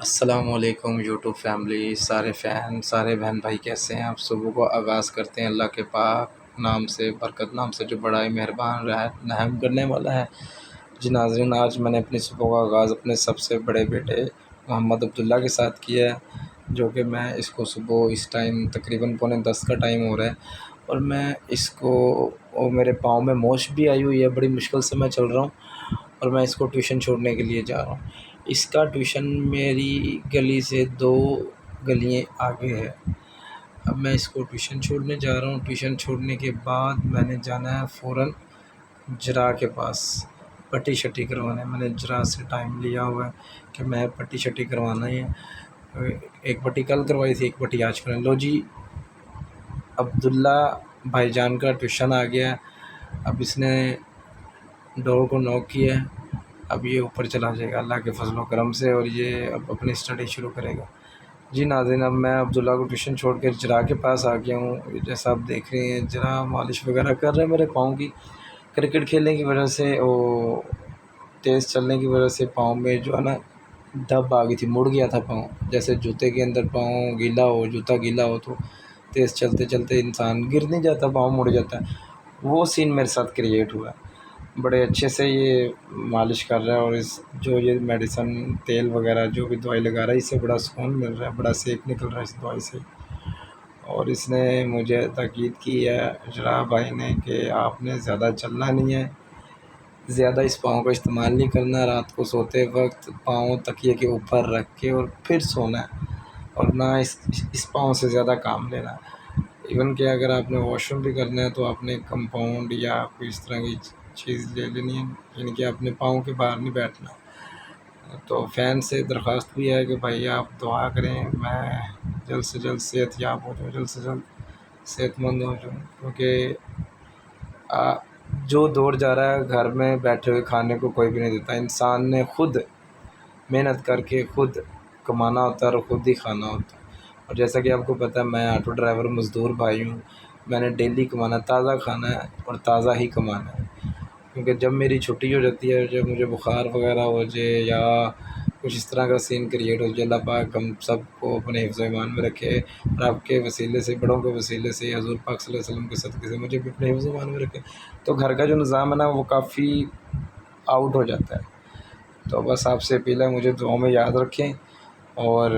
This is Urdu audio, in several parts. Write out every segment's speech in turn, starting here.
السلام علیکم یوٹیوب فیملی، سارے فین، سارے بہن بھائی کیسے ہیں آپ؟ صبح کو آغاز کرتے ہیں اللہ کے پاک نام سے، برکت نام سے، جو بڑا ہی مہربان رحم کرنے والا ہے۔ جی ناظرین، آج میں نے اپنی صبح کا آغاز اپنے سب سے بڑے بیٹے محمد عبداللہ کے ساتھ کیا ہے، جو کہ میں اس کو صبح اس ٹائم تقریباً 9:45 کا ٹائم ہو رہا ہے، اور میں اس کو، اور میرے پاؤں میں موچ بھی آئی ہوئی ہے، بڑی مشکل سے میں چل رہا ہوں، اور میں اس کو ٹیوشن چھوڑنے کے لیے جا رہا ہوں۔ اس کا ٹیوشن میری گلی سے 2 گلیاں آگے ہے۔ اب میں اس کو ٹیوشن چھوڑنے جا رہا ہوں۔ ٹیوشن چھوڑنے کے بعد میں نے جانا ہے فوراً جرا کے پاس پٹی شٹی کروانا ہے۔ میں نے جرا سے ٹائم لیا ہوا ہے کہ میں پٹی شٹی کروانا ہی ہے۔ ایک پٹی کل کروائی تھی، ایک پٹی آج کروائی۔ لو جی، عبداللہ بھائی جان کا ٹیوشن آ گیا ہے۔ اب اس نے ڈور کو نوک کیا ہے، اب یہ اوپر چلا جائے گا اللہ کے فضل و کرم سے، اور یہ اب اپنی اسٹڈی شروع کرے گا۔ جی ناظرین، اب میں عبداللہ کو ٹیوشن چھوڑ کے جرا کے پاس آ گیا ہوں۔ جیسا آپ دیکھ رہے ہیں، جرا مالش وغیرہ کر رہے ہیں میرے پاؤں کی۔ کرکٹ کھیلنے کی وجہ سے اور تیز چلنے کی وجہ سے پاؤں میں جو ہے نا دب آ گئی تھی، مڑ گیا تھا پاؤں، جیسے جوتے کے اندر پاؤں گیلا ہو، جوتا گیلا ہو تو تیز چلتے چلتے انسان گر نہیں جاتا، پاؤں مڑ جاتا ہے۔ وہ سین میرے ساتھ کریٹ ہوا ہے۔ بڑے اچھے سے یہ مالش کر رہا ہے، اور جو یہ میڈیسن تیل وغیرہ جو بھی دوائی لگا رہا ہے، اس سے بڑا سکون مل رہا ہے، بڑا سیک نکل رہا ہے اس دوائی سے۔ اور اس نے مجھے تاکید کی ہے اجرا بھائی نے کہ آپ نے زیادہ چلنا نہیں ہے، زیادہ اس پاؤں کا استعمال نہیں کرنا، رات کو سوتے وقت پاؤں تکیے کے اوپر رکھ کے اور پھر سونا ہے، اور نہ اس پاؤں سے زیادہ کام لینا ہے۔ ایون کہ اگر آپ نے واش روم بھی کرنا ہے تو آپ نے کمپاؤنڈ یا کوئی اس طرح کی چیز لے لینی ہے، یعنی کہ اپنے پاؤں کے باہر نہیں بیٹھنا۔ تو فین سے درخواست بھی ہے کہ بھائی آپ دعا کریں، میں جلد سے جلد صحت یاب ہو جاؤں، جلد سے جلد صحت مند ہو جاؤں، کیونکہ جو دور جا رہا ہے گھر میں بیٹھے ہوئے کھانے کو کوئی بھی نہیں دیتا۔ انسان نے خود محنت کر کے خود کمانا ہوتا ہے اور خود ہی کھانا ہوتا ہے۔ اور جیسا کہ آپ کو پتہ ہے، میں آٹو ڈرائیور مزدور بھائی ہوں، میں نے ڈیلی کمانا، تازہ کھانا ہے اور تازہ ہی کمانا ہے، کیونکہ جب میری چھٹی ہو جاتی ہے، جب مجھے بخار وغیرہ ہو جائے یا کچھ اس طرح کا سین کریٹ ہو جائے، اللہ پاک ہم سب کو اپنے حفظ و ایمان میں رکھے، اور آپ کے وسیلے سے، بڑوں کے وسیلے سے، حضور پاک صلی اللہ علیہ وسلم کے صدقے سے مجھے بھی اپنے حفظ و ایمان میں رکھے، تو گھر کا جو نظام ہے نا وہ کافی آؤٹ ہو جاتا ہے۔ تو بس آپ سے اپیل ہے، مجھے دعاؤں میں یاد رکھیں اور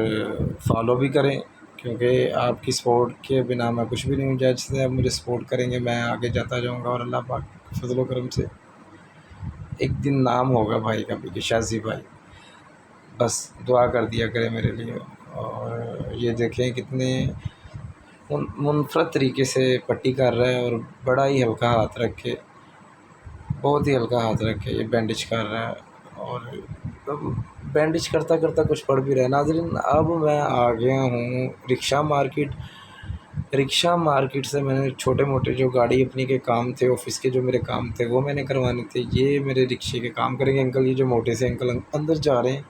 فالو بھی کریں، کیونکہ آپ کی سپورٹ کے بنا میں کچھ بھی نہیں ہوں۔ جیسے آپ مجھے سپورٹ کریں گے میں آگے جاتا جاؤں گا، اور اللہ پاک کے فضل و کرم سے ایک دن نام ہوگا بھائی کا بھی کہ شازی بھائی۔ بس دعا کر دیا کرے میرے لیے۔ اور یہ دیکھیں کتنے منفرد طریقے سے پٹی کر رہا ہے، اور بڑا ہی ہلکا ہاتھ رکھ کے، بہت ہی ہلکا ہاتھ رکھ کے یہ بینڈیج کر رہا ہے، اور بینڈیج کرتا کرتا کچھ پڑ بھی رہا ہے۔ ناظرین، اب میں آ گیا ہوں رکشہ مارکیٹ۔ رکشہ مارکیٹ سے میں نے چھوٹے موٹے جو گاڑی اپنی کے کام تھے، آفس کے جو میرے کام تھے، وہ میں نے کروانے تھے۔ یہ میرے رکشے کے کام کریں گے انکل، یہ جو موٹے سے انکل اندر جا رہے ہیں۔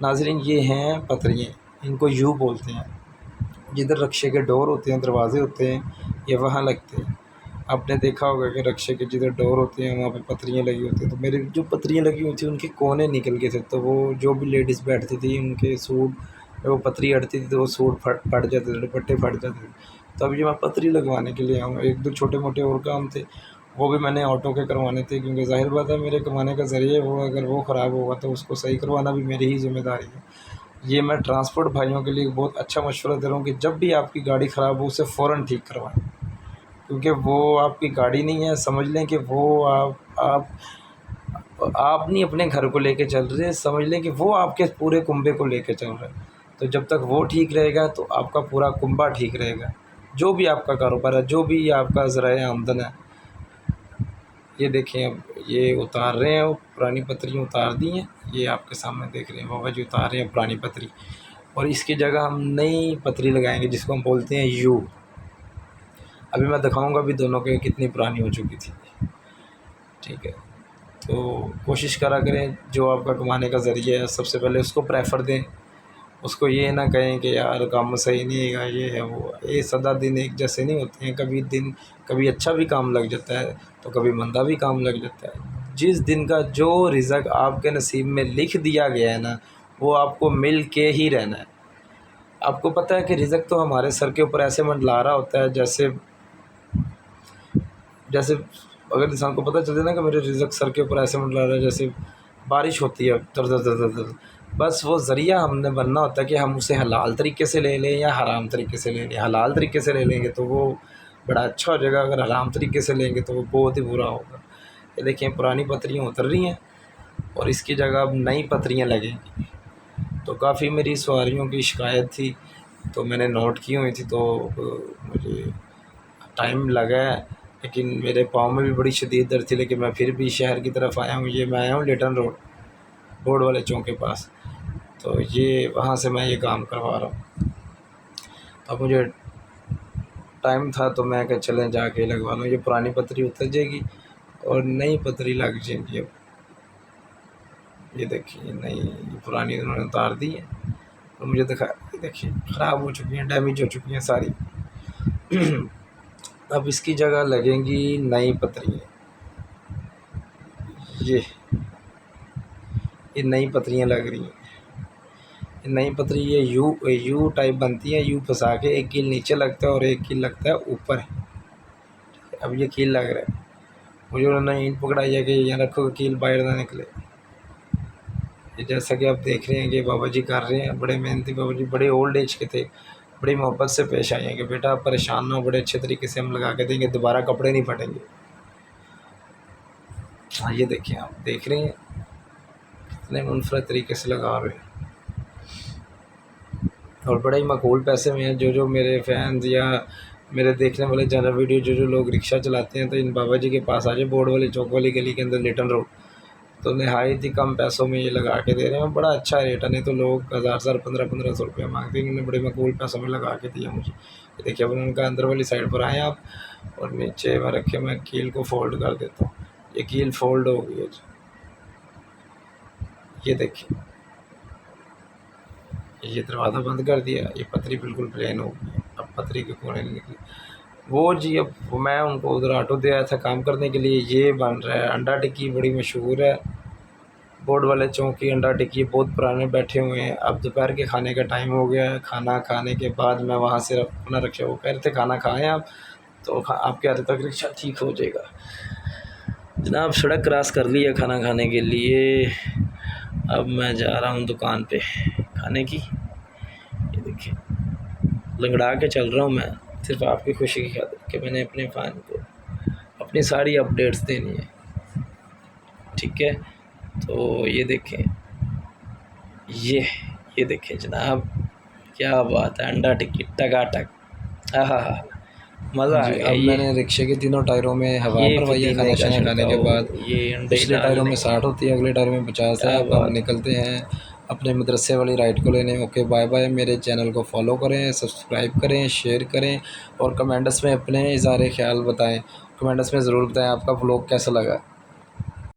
ناظرین، یہ ہیں پتریاں، ان کو یو بولتے ہیں، جدھر رکشے کے ڈور ہوتے ہیں، دروازے ہوتے ہیں، یہ وہاں لگتے ہیں۔ آپ نے دیکھا ہوگا کہ رکشے کے جدھر ڈور ہوتے ہیں وہاں پہ پتریاں لگی ہوتی ہیں، تو میرے جو پتریاں لگی ہوئی تھیں ان کے کونے نکل گئے تھے، تو وہ جو بھی لیڈیز بیٹھتی تھی ان کے سوٹ، جب وہ پتری اڑتی تھی تو وہ سوٹ پھٹ جاتے تھے، دوپٹے پھٹ جاتے تھے۔ تو اب یہ میں پتری لگوانے کے لیے آؤں گا۔ ایک دو چھوٹے موٹے اور کام تھے، وہ بھی میں نے آٹو کے کروانے تھے، کیونکہ ظاہر بات ہے میرے کمانے کا ذریعہ وہ، اگر وہ خراب ہوگا تو اس کو صحیح کروانا بھی میری ہی ذمہ داری ہے۔ یہ میں ٹرانسپورٹ بھائیوں کے لیے بہت اچھا مشورہ دے رہا ہوں کہ جب بھی آپ کی گاڑی خراب ہو اسے فوراً ٹھیک کروائیں، کیونکہ وہ آپ کی گاڑی نہیں ہے، سمجھ لیں کہ وہ آپ نہیں اپنے گھر کو لے کے چل رہے، سمجھ لیں کہ وہ آپ کے پورے کنبے کو لے کے چل رہے ہیں۔ تو جب تک وہ ٹھیک رہے گا تو آپ کا پورا کنبہ ٹھیک رہے گا، جو بھی آپ کا کاروبار ہے، جو بھی آپ کا ذرائع آمدن ہے۔ یہ دیکھیں، اب یہ اتار رہے ہیں، وہ پرانی پتریاں اتار دی ہیں، یہ آپ کے سامنے دیکھ رہے ہیں بابا جی اتار رہے ہیں پرانی پتری، اور اس کی جگہ ہم نئی پتری لگائیں گے جس کو ہم بولتے ہیں یو۔ ابھی میں دکھاؤں گا بھی دونوں کے کتنی پرانی ہو چکی تھی، ٹھیک ہے؟ تو کوشش کرا کریں، جو آپ کا کمانے کا ذریعہ ہے سب سے پہلے اس کو پریفر دیں، اس کو یہ نہ کہیں کہ یار کام صحیح نہیں ہے، یہ ہے وہ ہے۔ یہ سدا دن ایک جیسے نہیں ہوتے ہیں، کبھی اچھا بھی کام لگ جاتا ہے تو کبھی مندہ بھی کام لگ جاتا ہے۔ جس دن کا جو رزق آپ کے نصیب میں لکھ دیا گیا ہے نا، وہ آپ کو مل کے ہی رہنا ہے۔ آپ کو پتہ ہے کہ رزق تو ہمارے سر کے اوپر ایسے منڈلا رہا ہوتا ہے جیسے اگر انسان کو پتہ چل جائے نا کہ میرے رزق سر کے اوپر ایسے منڈلا رہا ہے جیسے بارش ہوتی ہے در در در در در، بس وہ ذریعہ ہم نے بننا ہوتا ہے کہ ہم اسے حلال طریقے سے لے لیں یا حرام طریقے سے لے لیں۔ حلال طریقے سے لے لیں گے تو وہ بڑا اچھا ہو جائے گا، اگر حرام طریقے سے لیں گے تو وہ بہت ہی برا ہوگا۔ یہ دیکھیں پرانی پتریاں اتر رہی ہیں اور اس کی جگہ اب نئی پتریاں لگیں گی۔ تو کافی میری سواریوں کی شکایت تھی تو میں نے نوٹ کی ہوئی تھی، تو مجھے ٹائم لگا ہے، لیکن میرے پاؤں میں بھی بڑی شدید درد تھی، لیکن میں پھر بھی شہر کی طرف آیا ہوں۔ یہ میں آیا ہوں لیٹن روڈ بورڈ والے چوک کے پاس، تو یہ وہاں سے میں یہ کام کروا رہا ہوں۔ اب مجھے ٹائم تھا تو میں کہ چلیں جا کے لگوا لوں۔ یہ پرانی پتری اتر جائے گی اور نئی پتری لگ جائے گی۔ اب یہ دیکھیے نئی پرانی انہوں نے اتار دی ہے اور مجھے دیکھیے خراب ہو چکی ہیں، ڈیمیج ہو چکی ہیں ساری۔ اب اس کی جگہ لگیں گی نئی پتریاں۔ یہ نئی پتریاں لگ رہی ہیں۔ یہ نئی پتری یہ یو ٹائپ بنتی ہے، یو پھنسا کے ایک کیل نیچے لگتا ہے اور ایک کیل لگتا ہے اوپر۔ اب یہ کیل لگ رہا ہے، مجھے انہوں نے اینٹ پکڑائی ہے کہ یہاں رکھو کہ کیل باہر نہ نکلے۔ جیسا کہ آپ دیکھ رہے ہیں کہ بابا جی کر رہے ہیں، بڑے محنتی بابا جی، بڑے اولڈ ایج کے تھے، بڑی محبت سے پیش آئے ہیں کہ بیٹا آپ پریشان نہ ہو، بڑے اچھے طریقے سے ہم لگا کے دیں گے، دوبارہ کپڑے نہیں پھٹیں گے۔ ہاں یہ دیکھیں، آپ دیکھ رہے ہیں کتنے منفرد طریقے سے لگا رہے ہیں اور بڑے ہی معقول پیسے میں ہیں۔ جو میرے فینز یا میرے دیکھنے والے جنرل ویڈیو جو لوگ رکشہ چلاتے ہیں تو ان بابا جی کے پاس آ جائے، بورڈ والے چوک والی گلی کے اندر لیٹن روڈ، تو نہایت ہی کم پیسوں میں یہ لگا کے دے رہے ہیں۔ بڑا اچھا ریٹ ہے، نہیں تو لوگ 1000 1500 روپیہ مانگتے ہیں، انہوں نے بڑے معقول پیسوں میں لگا کے دیا مجھے۔ یہ دیکھیے اب ان کا اندر والی سائڈ پر آئیں آپ اور نیچے میں رکھے میں کیل کو فولڈ کر دیتا ہوں۔ یہ کیل فولڈ ہو گئی ہے جی، یہ دیکھیں یہ دروازہ بند کر دیا، یہ پتری بالکل پلین ہو گئی ہے، اب پتری کے کونے نہیں نکلی۔ وہ جی اب میں ان کو ادھر آٹو دے آیا تھا کام کرنے کے لیے، یہ بن رہا ہے انڈا ٹکی، بڑی مشہور ہے بورڈ والے چوک کی انڈا ٹکی، بہت پرانے بیٹھے ہوئے ہیں۔ اب دوپہر کے کھانے کا ٹائم ہو گیا ہے، کھانا کھانے کے بعد میں وہاں سے اپنا رکشہ، وہ کہہ رہے تھے کھانا کھائیں آپ، تو آپ کہہ رہے تک رکشہ ٹھیک ہو جائے گا۔ جناب سڑک کراس کر لی ہے کھانا کھانے کے لیے، اب میں جا رہا ہوں دکان پہ کھانے کی۔ یہ دیکھیں لنگڑا کے چل رہا ہوں میں، صرف آپ کی خوشی کی خاطر کہ میں نے اپنے فین کو اپنی ساری اپڈیٹس دینی ہے، ٹھیک ہے۔ تو یہ دیکھیں یہ دیکھیں جناب، کیا بات ہے، انڈا ٹکی ٹکا ٹک، ہاں مزہ آ گیا۔ اب میں نے رکشے کے تینوں ٹائروں میں ہوا بھروائی ہے کھانا شانا کھانے کے بعد۔ پچھلے ٹائروں میں 60 ہوتی ہے، اگلے ٹائروں میں 50 ہے۔ اب ہم نکلتے ہیں اپنے مدرسے والی رائڈ کو لینے۔ اوکے بائے بائے، میرے چینل کو فالو کریں، سبسکرائب کریں، شیئر کریں اور کمنٹس میں اپنے اظہار خیال بتائیں، کمنٹس میں ضرور بتائیں آپ کا ولاگ کیسا لگا۔